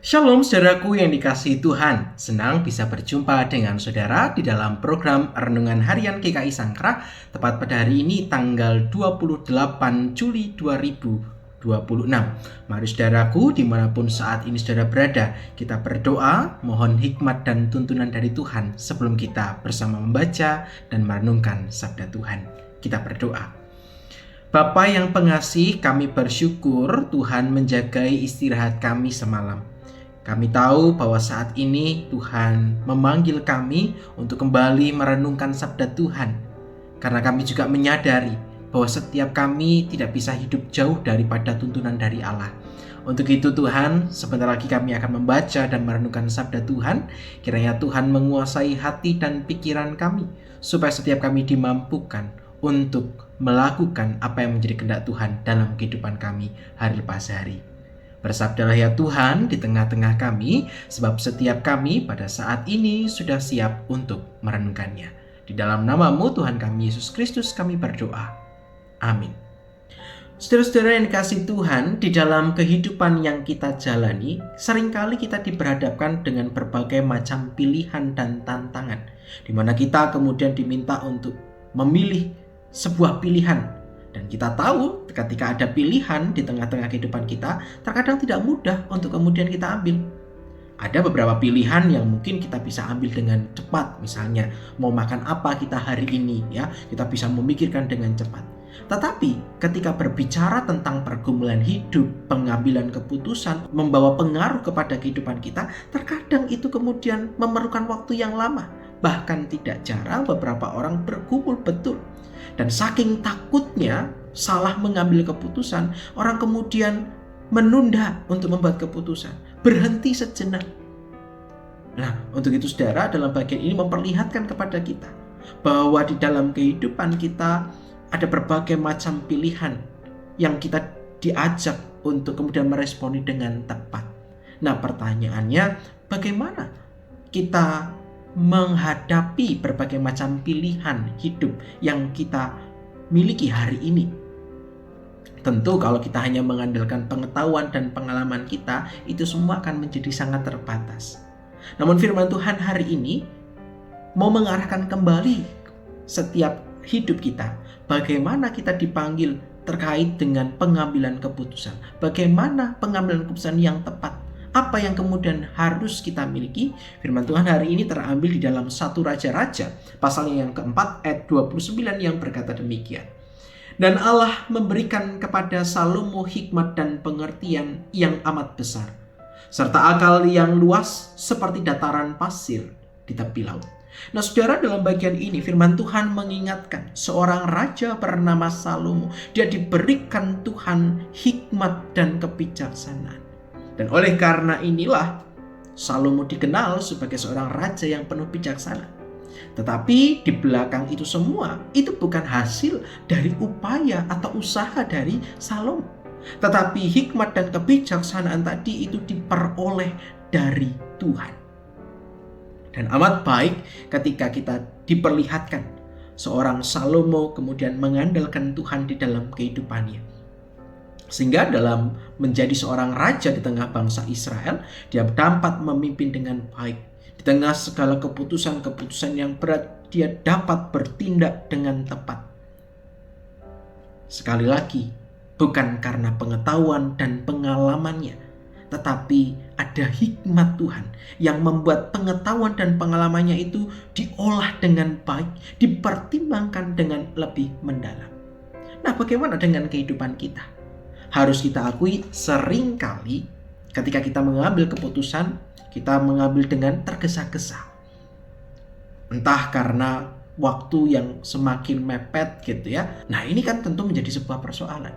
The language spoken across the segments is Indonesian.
Shalom saudaraku yang dikasihi Tuhan. Senang bisa berjumpa dengan saudara di dalam program Renungan Harian GKI Sangkrah, tepat pada hari ini tanggal 28 Juli 2026. Mari saudaraku, dimanapun saat ini saudara berada, kita berdoa, mohon hikmat dan tuntunan dari Tuhan sebelum kita bersama membaca dan merenungkan sabda Tuhan. Kita berdoa. Bapa yang pengasih, kami bersyukur Tuhan menjagai istirahat kami semalam. Kami tahu bahwa saat ini Tuhan memanggil kami untuk kembali merenungkan sabda Tuhan. Karena kami juga menyadari bahwa setiap kami tidak bisa hidup jauh daripada tuntunan dari Allah. Untuk itu Tuhan, sebentar lagi kami akan membaca dan merenungkan sabda Tuhan. Kiranya Tuhan menguasai hati dan pikiran kami, supaya setiap kami dimampukan untuk melakukan apa yang menjadi kehendak Tuhan dalam kehidupan kami hari lepas hari. Bersabdalah ya Tuhan di tengah-tengah kami, sebab setiap kami pada saat ini sudah siap untuk merenungkannya. Di dalam nama-Mu Tuhan kami Yesus Kristus kami berdoa. Amin. Saudara-saudara yang dikasihi Tuhan, di dalam kehidupan yang kita jalani, seringkali kita diperhadapkan dengan berbagai macam pilihan dan tantangan, di mana kita kemudian diminta untuk memilih sebuah pilihan. Dan kita tahu ketika ada pilihan di tengah-tengah kehidupan kita, terkadang tidak mudah untuk kemudian kita ambil. Ada beberapa pilihan yang mungkin kita bisa ambil dengan cepat. Misalnya mau makan apa kita hari ini, ya, kita bisa memikirkan dengan cepat. Tetapi ketika berbicara tentang pergumulan hidup, pengambilan keputusan, membawa pengaruh kepada kehidupan kita, terkadang itu kemudian memerlukan waktu yang lama. Bahkan tidak jarang beberapa orang bergumul betul. Dan saking takutnya salah mengambil keputusan, orang kemudian menunda untuk membuat keputusan, berhenti sejenak. Nah, untuk itu saudara, dalam bagian ini memperlihatkan kepada kita bahwa di dalam kehidupan kita ada berbagai macam pilihan yang kita diajak untuk kemudian meresponi dengan tepat. Nah, pertanyaannya, bagaimana kita menghadapi berbagai macam pilihan hidup yang kita miliki hari ini? Tentu kalau kita hanya mengandalkan pengetahuan dan pengalaman kita, itu semua akan menjadi sangat terbatas. Namun firman Tuhan hari ini mau mengarahkan kembali setiap hidup kita. Bagaimana kita dipanggil terkait dengan pengambilan keputusan. Bagaimana pengambilan keputusan yang tepat. Apa yang kemudian harus kita miliki? Firman Tuhan hari ini terambil di dalam 1 Raja-Raja, pasalnya yang keempat, ayat 29 yang berkata demikian. Dan Allah memberikan kepada Salomo hikmat dan pengertian yang amat besar, serta akal yang luas seperti dataran pasir di tepi laut. Nah saudara, dalam bagian ini firman Tuhan mengingatkan seorang raja bernama Salomo. Dia diberikan Tuhan hikmat dan kebijaksanaan. Dan oleh karena inilah Salomo dikenal sebagai seorang raja yang penuh bijaksana. Tetapi di belakang itu semua, itu bukan hasil dari upaya atau usaha dari Salomo. Tetapi hikmat dan kebijaksanaan tadi itu diperoleh dari Tuhan. Dan amat baik ketika kita diperlihatkan seorang Salomo kemudian mengandalkan Tuhan di dalam kehidupannya. Sehingga dalam menjadi seorang raja di tengah bangsa Israel, dia dapat memimpin dengan baik. Di tengah segala keputusan-keputusan yang berat, dia dapat bertindak dengan tepat. Sekali lagi, bukan karena pengetahuan dan pengalamannya, tetapi ada hikmat Tuhan yang membuat pengetahuan dan pengalamannya itu diolah dengan baik, dipertimbangkan dengan lebih mendalam. Nah, bagaimana dengan kehidupan kita? Harus kita akui seringkali ketika kita mengambil keputusan, kita mengambil dengan tergesa-gesa. Entah karena waktu yang semakin mepet gitu ya. Nah ini kan tentu menjadi sebuah persoalan.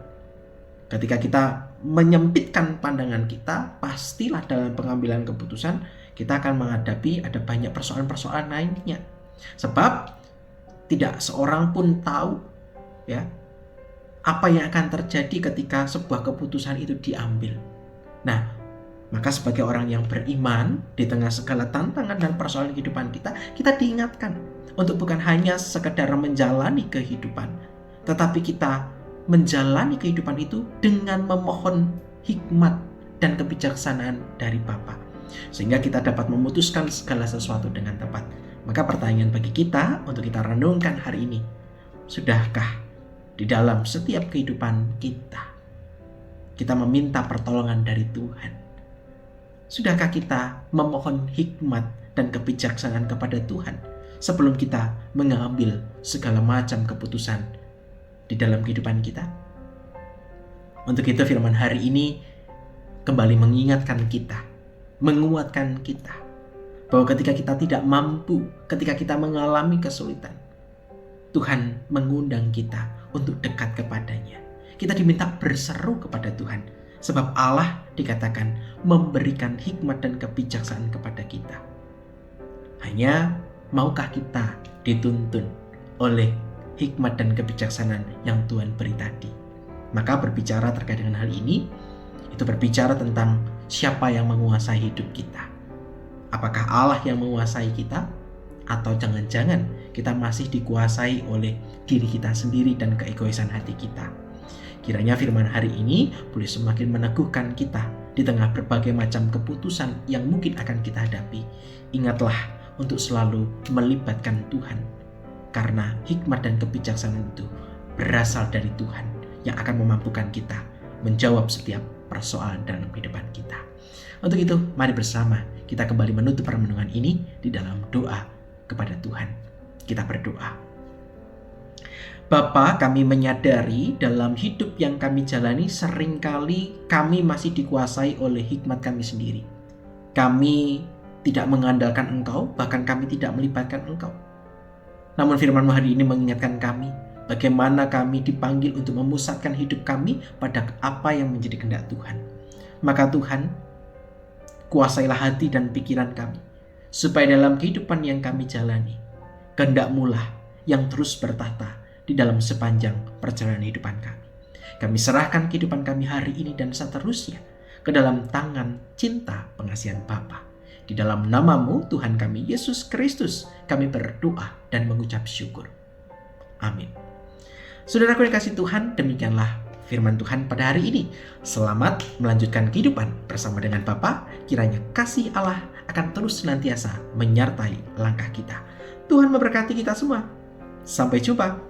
Ketika kita menyempitkan pandangan kita, pastilah dalam pengambilan keputusan kita akan menghadapi ada banyak persoalan-persoalan lainnya. Sebab tidak seorang pun tahu ya apa yang akan terjadi ketika sebuah keputusan itu diambil. Nah, maka sebagai orang yang beriman di tengah segala tantangan dan persoalan kehidupan kita diingatkan untuk bukan hanya sekedar menjalani kehidupan, tetapi kita menjalani kehidupan itu dengan memohon hikmat dan kebijaksanaan dari Bapa, sehingga kita dapat memutuskan segala sesuatu dengan tepat. Maka pertanyaan bagi kita untuk kita renungkan hari ini, sudahkah di dalam setiap kehidupan kita meminta pertolongan dari Tuhan? Sudahkah kita memohon hikmat dan kebijaksanaan kepada Tuhan sebelum kita mengambil segala macam keputusan di dalam kehidupan kita? Untuk itu firman hari ini kembali mengingatkan kita, menguatkan kita, bahwa ketika kita tidak mampu, ketika kita mengalami kesulitan, Tuhan mengundang kita untuk dekat kepadanya. Kita diminta berseru kepada Tuhan, sebab Allah dikatakan memberikan hikmat dan kebijaksanaan kepada kita. Hanya maukah kita dituntun oleh hikmat dan kebijaksanaan yang Tuhan beri tadi? Maka berbicara terkait dengan hal ini, itu berbicara tentang siapa yang menguasai hidup kita. Apakah Allah yang menguasai kita? Atau jangan-jangan kita masih dikuasai oleh diri kita sendiri dan keegoisan hati kita? Kiranya firman hari ini boleh semakin meneguhkan kita di tengah berbagai macam keputusan yang mungkin akan kita hadapi. Ingatlah untuk selalu melibatkan Tuhan, karena hikmat dan kebijaksanaan itu berasal dari Tuhan yang akan memampukan kita menjawab setiap persoalan dalam kehidupan kita. Untuk itu, mari bersama kita kembali menutup permenungan ini di dalam doa kepada Tuhan. Kita berdoa. Bapa, kami menyadari dalam hidup yang kami jalani seringkali kami masih dikuasai oleh hikmat kami sendiri. Kami tidak mengandalkan Engkau, bahkan kami tidak melibatkan Engkau. Namun firman-Mu hari ini mengingatkan kami bagaimana kami dipanggil untuk memusatkan hidup kami pada apa yang menjadi kehendak Tuhan. Maka Tuhan, kuasailah hati dan pikiran kami, supaya dalam kehidupan yang kami jalani, kehendak-Mu lah yang terus bertahta di dalam sepanjang perjalanan kehidupan kami. Kami serahkan kehidupan kami hari ini dan seterusnya ke dalam tangan cinta pengasihan Bapa. Di dalam nama-Mu Tuhan kami Yesus Kristus, kami berdoa dan mengucap syukur. Amin. Saudaraku yang kasih Tuhan, demikianlah firman Tuhan pada hari ini. Selamat melanjutkan kehidupan bersama dengan Bapa. Kiranya kasih Allah akan terus senantiasa menyertai langkah kita. Tuhan memberkati kita semua. Sampai jumpa.